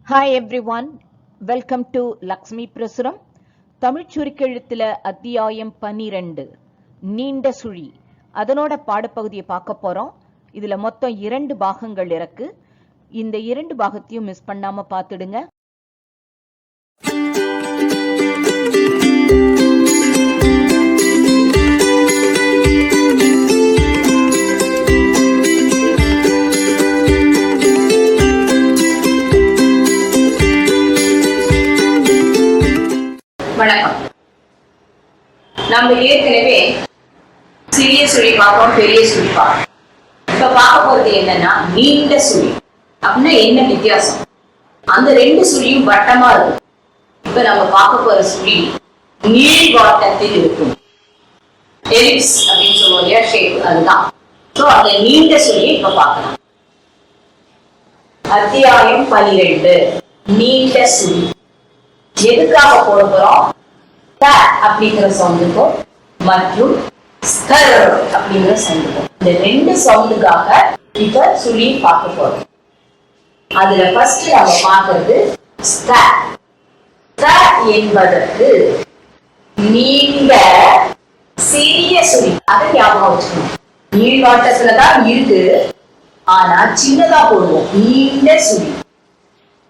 Hi everyone, welcome to Lakshmi Prasuram. Tamil சுருக்கெழுத்துல அத்தியாயம் 12 நீண்ட சுழி அதனோட பாடப்பகுதியை பார்க்க போறோம். இதுல மொத்தம் 2 பாகங்கள் இருக்கு. இந்த 2 பாகத்தையும் மிஸ் பண்ணாம பார்த்துடுங்க. வணக்கம். நம்ம ஏற்கனவே சிறிய சுழி பார்ப்போம், பெரிய சுழி பார்ப்போம். இப்ப பார்க்க போறது என்னன்னா நீண்ட சுழி. அப்படின்னா என்ன வித்தியாசம்? அந்த 2 சுழியும் வட்டமா இருக்கும். இப்ப நம்ம பார்க்க போற சுழி நீள்வாட்டத்தில் இருக்கும். எலிப்ஸ் அப்படின்னு சொல்லுவோம் இல்லையா, ஷேப், அதுதான். சோ அந்த நீண்ட சுழியை இப்ப பார்க்கலாம். அத்தியாயம் 12 நீண்ட சுழி. எதுக்காக போட போறோம்? த அப்படிங்கிற சவுண்டுக்கும் மற்றும் ஸ்கர் அப்படிங்கிற சவுண்டுக்கும், இந்த 2 சவுண்டுக்காக இப்ப சுழி பார்க்க போறோம். அதுல ஃபர்ஸ்ட் நம்ம பார்க்கிறது ஸ்க. த என்பதற்கு நீண்ட சிறிய சுழி. அதை ஞாபகம் வச்சுக்கணும். நீள்வாட்டத்துலதான் இருக்கு, ஆனா சின்னதா போடுவோம். நீண்ட சுழி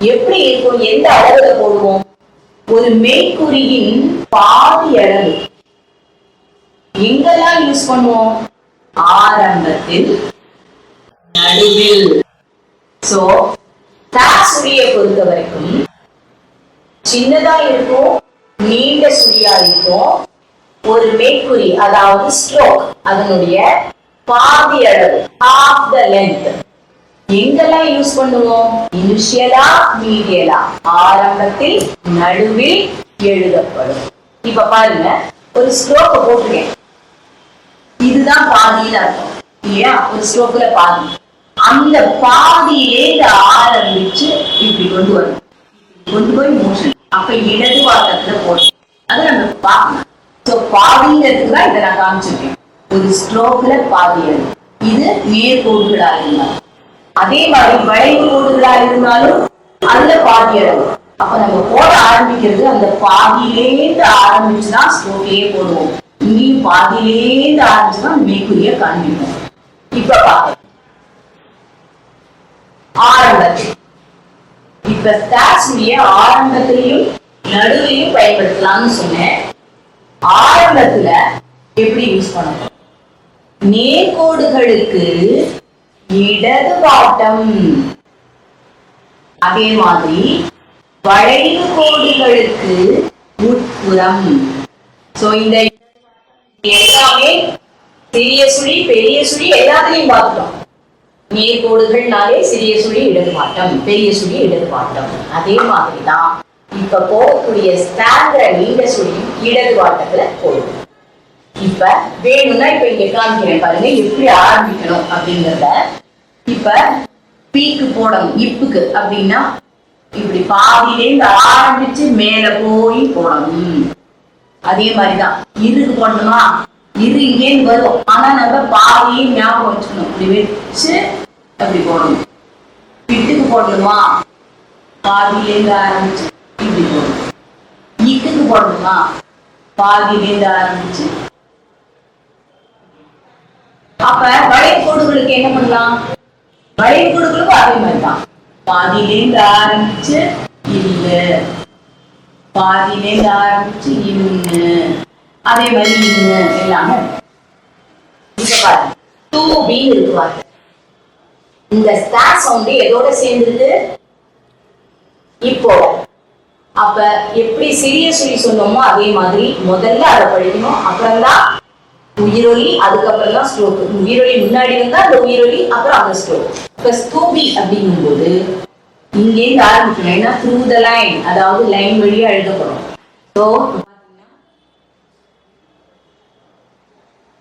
எப்படி இருக்கும்? எந்த அளவுல போடுவோம்? ஒரு மெய்க்குறியின் பாதி அளவு. எங்கெல்லாம் யூஸ் பண்ணுவோம்? ஆரம்பத்தில், நடுவில். சோ சுழியை பொறுத்த வரைக்கும் சின்னதா இருக்கும், நீண்ட சுழியா இருக்கும். ஒரு மெய்க்குறி, அதாவது ஸ்ட்ரோக், அதனுடைய பாதி அளவு, half the length. எங்கெல்லாம் யூஸ் பண்ணுவோம்? இனிஷியலா, மீடியலா, ஆரம்பத்தில், நடுவில் எழுதப்படும். இப்ப பாருங்க, ஒரு ஸ்ட்ரோக் போட்டுருக்கேன். இதுதான் பாதியில இருக்கும் இல்லையா? ஒரு ஸ்ட்ரோக்ல பாதி. அந்த பாதியிலேருந்து ஆரம்பிச்சு இப்படி கொண்டு வரும், கொண்டு போய் மோஷன். அப்ப இடது வாட்டத்துல போடும். அதை நம்ம பார்க்கணும். சோ பாதிங்கிறதுக்கு தான் இதை நான் காமிச்சிருக்கேன். ஒரு ஸ்ட்ரோக்ல பாதி எழுது. இது நேர்கோடுகளா இருந்தாலும், அதே மாதிரி வளைவு கோடுகளா இருந்தாலும் அதுல பாதி அளவு. அப்ப நம்ம போட ஆரம்பிக்கிறது அந்த பாதியிலேந்து ஆரம்பிச்சுதான் ஸ்ட்ரோக்கையே போடுவோம். இங்கேயும் பாதியிலேந்து ஆரம்பிச்சுதான் மெய்க்குறிய காண்பிப்போம். இப்ப பாக்க ஆரம்பத்தில், இப்ப ஸ்டாச்சுலிய ஆரம்பத்திலையும் நடுவிலையும் பயன்படுத்தலாம்னு சொன்னேன். ஆரம்பத்துல எப்படி யூஸ் பண்ணணும்? நேர்கோடுகளுக்கு இடது வாட்டம், அதே மாதிரி வளைவு கோடுகளுக்கு உட்புறம். சோ இந்த எல்லாமே சிறிய சுழி, பெரிய சுழி எல்லாத்தையும் பார்த்துட்டோம். நேர்கோடுகள்னாலே சிறிய சுழி இடது வாட்டம், பெரிய சுழி இடது வாட்டம். அதே மாதிரிதான் இப்ப போகக்கூடிய ஸ்டாண்டர்ட் நீண்ட சுழியும் இடது வாட்டத்துல போடும். இப்ப வேணும்னா இப்ப இங்க காமிக்கிறேன் பாருங்க எப்படி ஆரம்பிக்கணும் அப்படிங்கறத. இப்ப பீக்கு போடணும், இப்புக்கு அப்படின்னா இப்படி பாதியிலேருந்து ஆரம்பிச்சு மேல போய் போடணும். அதே மாதிரிதான் இருக்கு போடணுமா? இரு இங்கேன்னு வரும், ஆனா நம்ம பாதியும் ஞாபகம் வச்சுக்கணும். இப்படி வச்சு அப்படி போடணும். பிட்டுக்கு போடணுமா? பாதியிலேருந்து ஆரம்பிச்சு இப்படி போடணும். இக்குக்கு போடணுமா? பாதியிலேருந்து ஆரம்பிச்சு. அப்ப வளைவு கோடுகளுக்கு என்ன பண்ணலாம்? வளைவு கோடுகளுக்கும் அதே மாதிரிதான். பாதியிலேருந்து ஆரம்பிச்சு இல்ல, பாதியிலேருந்து ஆரம்பிச்சு இன்னு, அதே மாதிரி இன்னு எல்லாமே. இப்ப பாருங்க, 2B இருக்குவாங்க. இந்த ஸ்டா சவுண்ட் எதோட சேர்ந்துருக்கு? இப்போ அப்ப எப்படி சிறிய சுழி சொன்னோமோ அதே மாதிரி முதல்ல அதை படிக்கணும். அப்புறம்தான் உயிரொலி, அதுக்கப்புறம் தான் ஸ்ட்ரோக். உயிரொலி முன்னாடி வந்தா அந்த உயிரொலி, அப்புறம் அந்த ஸ்ட்ரோக். இப்ப ஸ்டூபி அப்படிங்கும் போது இங்கேருந்து ஆரம்பிக்கணும். ஏன்னா த்ரூ த லைன், அதாவது லைன் வழியா எழுதப்படும். ஸோ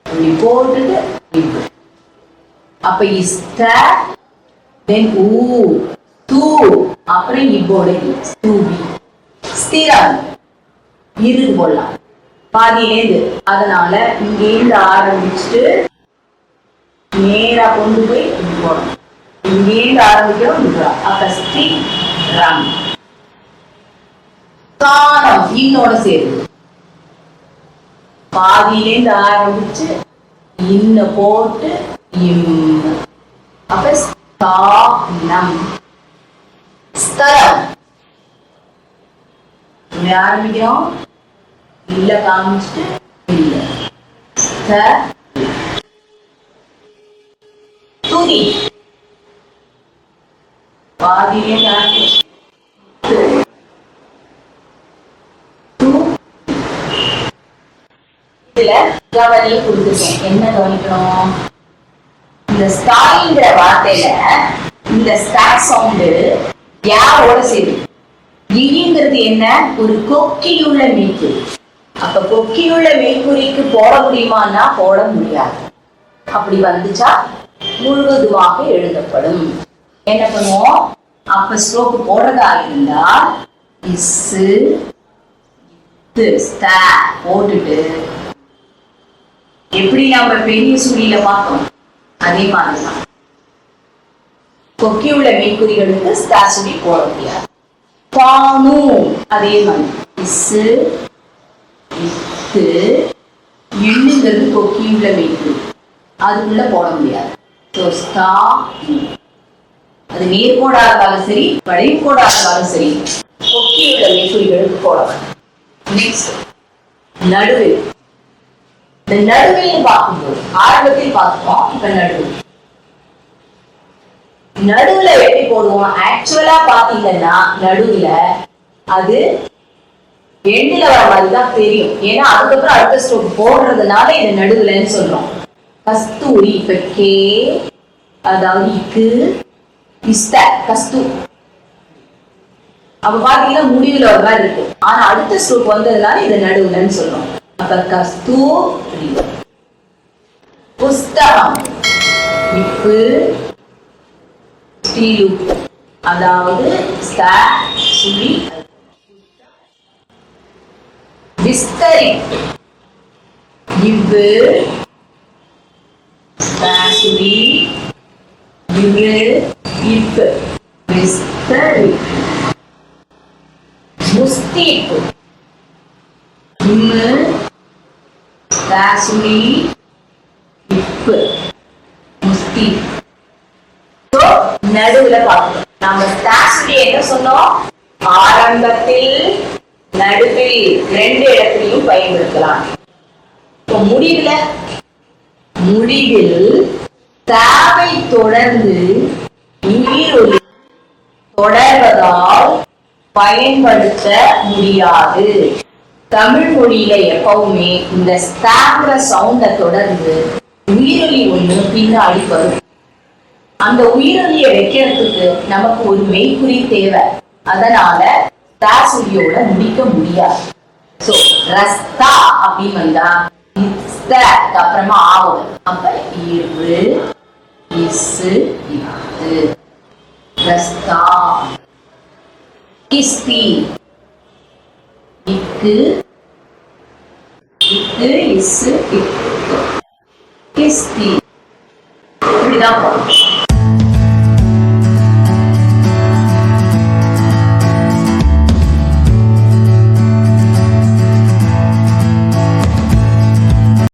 இப்படி போட்டுட்டு இப்படி. அப்ப இஸ்த, தென் ஊ, தூ, அப்புறம் இப்போட ஸ்டூபி. ஸ்திரம் இருக்கு போடலாம் பாதியிலேந்து. அதனால இங்கேருந்து ஆரம்பிச்சுட்டு நேரா கொண்டு போய் இப்படி போடணும். இங்கேருந்து ஆரம்பிக்கிறோம். அப்ப ஸ்ரீ ராம் ஸ்தானம் இன்னோட சேருது. பாதியிலேருந்து ஆரம்பிச்சு இன்ன போட்டு அப்ப ஸ்தானம். ஸ்தலம் ஆரம்பிக்கிறோம், இல்ல காமிச்சுட்டு இல்ல. துதி பாதியிலே இதுல கவனியை கொடுத்துருக்கேன். என்ன கவனிக்கணும்? இந்த ஸ்டாயிங்கிற வார்த்தையில இந்த ஸ்டாக் சவுண்டு யாரோட சேரும்? இங்கிறது என்ன? ஒரு கொக்கியுள்ள மெய்க்குறி. அப்ப கொக்கியுள்ள மெய்க்குறிக்கு போட முடியுமான்னா போட முடியாது. அப்படி வந்துச்சா முழுவதுமாக எழுதப்படும். என்ன பண்ணுவோம்? அப்ப ஸ்ட்ரோக் போடுறதா இருந்தா போட்டுட்டு எப்படி நம்ம பெரிய சுழியில பார்த்தோம் அதே மாதிரிதான் கொக்கியுள்ள மெய்க்குறிகளுக்கு சுழி போட முடியாது. அதே மாதிரி எண்ணுங்கிறது கொக்கியுள்ள மெய்க்குறி, அதுக்குள்ள போட முடியாது. அது நேர்கோடா இருந்தாலும் சரி, வளைவுகோடா இருந்தாலும் சரி, கொக்கியுள்ள மெய்க்குறிகளுக்கு போடலாம். நடுவில். இந்த நடுவில் பார்க்கும்போது ஆரம்பத்தில் பார்த்தோம், இப்ப நடுவில். நடுவுல எப்படி போடுவோம்? ஆக்சுவலா பாத்தீங்கன்னா நடுவுல அது எண்ணில வர மாதிரிதான் தெரியும். ஏன்னா அதுக்கப்புறம் அடுத்த ஸ்ட்ரோக் போடுறதுனால இது நடுவுலன்னு சொல்றோம். கஸ்தூரி, இப்ப கே அதாவது இக்கு கஸ்து. அப்ப பாத்தீங்கன்னா முடிவுல ஒரு மாதிரி இருக்கு. ஆனா அடுத்த ஸ்ட்ரோக் வந்ததுனால இது நடுவுலன்னு சொல்றோம். அப்ப கஸ்தூரி. புஸ்தகம், இப்பு அதாவது விஸ்தரி, இவ்வு இப்பு விஸ்தரி. முஸ்தீப்பு, இம்மு இப்பு முஸ்தீப். நடுவுல பார்க்கணும். நம்ம என்ன சொன்னோம்? ஆரம்பத்தில் நடுவில் ரெண்டு இடத்திலையும் பயன்படுத்தலாம். முடிவில் தாவை தொடர்ந்து உயிரொலி தொடர்வதால் பயன்படுத்த முடியாது. தமிழ் மொழியில எப்பவுமே இந்த ஸ்தாங்கிற சவுண்ட தொடர்ந்து உயிரொலி ஒண்ணு பின்னாடி வரும். அந்த உயிரொலியை வைக்கிறதுக்கு நமக்கு ஒரு மெய்க்குறி தேவை. அதனால தாசுரியோட முடிக்க முடியாது. சோ ரஸ்தா அப்படின்னு வந்தா அப்புறமா ஆகும். அப்ப இரு இசு இத்து ரஸ்தா. கிஸ்தி, இக்கு இத்து இசு இத்து கிஸ்தி. இப்படிதான் போகும்.